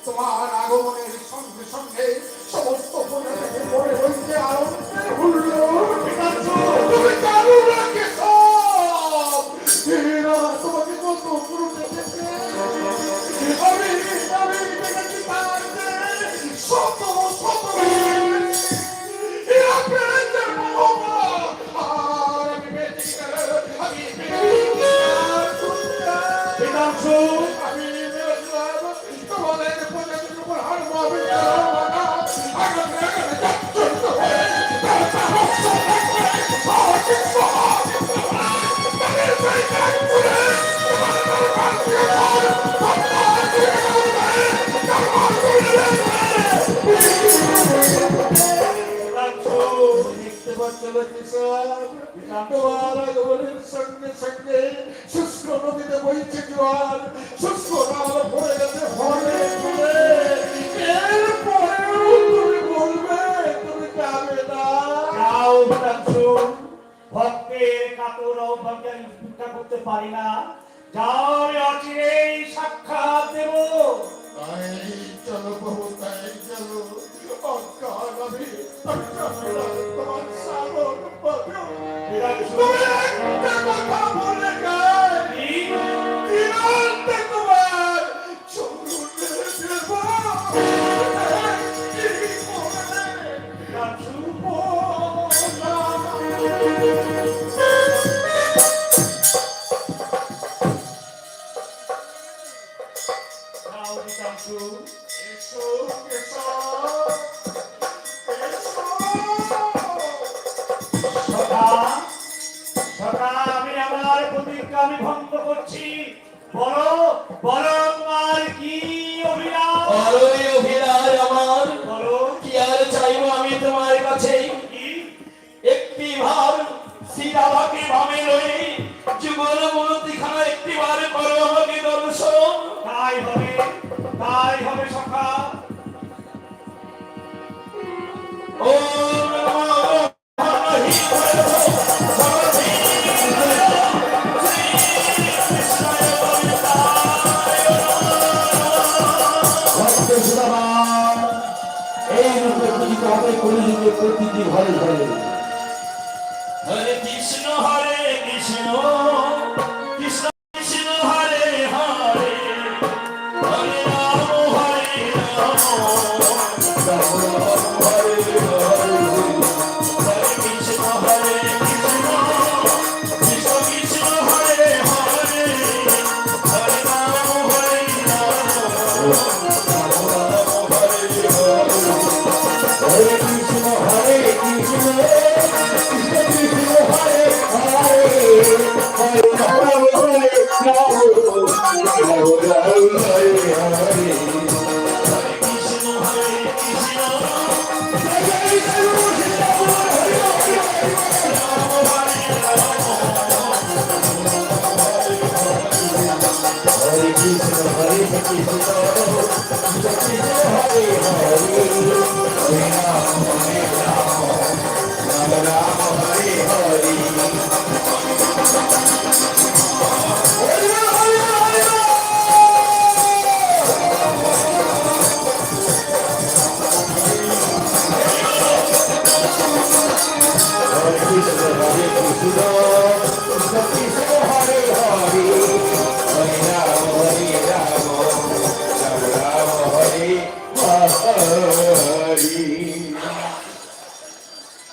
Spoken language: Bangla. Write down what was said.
তোমার আগমনের সঙ্গে সঙ্গে সমস্ত পড়ে হইতে আনন্দের হুল্লোড় তুমি চালু রাখে সব তোমাকে কত আমি দেখেছি শত শত সঙ্গে সঙ্গে শুষ্ক নদীতে বইছে জোয়ার শুষ্ক নাল ভরে গেছে ভরে এরপরেও তুমি বলবে তুমি যাবে না যাও ভক্তের কাতর অভাবকে আমি ভিক্ষা করতে পারি না যাও আমি অচিরেই সাক্ষাৎ দেব চলো বহু তাই চলো অজ্ঞান আমি তোমার সাগর তুমি একটা কথা বলে গাই তোমার চলুন দেব আমি আমার প্রতিজ্ঞা আমি ভঙ্গ করছি বলো বলো তোমার কি অভিলাষ আমার বলো কি আর চাইবো আমি তোমার কাছে একটি ভাব সিরাবাকে ভাবে লই জীবন মূর্তিখানা একটি বার করো আমাকে দর্শন তাই হবে সখা ও প্রতিটি ঘরে ঘরে হরে কৃষ্ণ কৃষ্ণ কৃষ্ণ হরে হরে হরে রাম রাম হরে হরে হরে কৃষ্ণ কৃষ্ণ কৃষ্ণ কৃষ্ণ হরে হরে হরে রাম হরে Hare Krishna,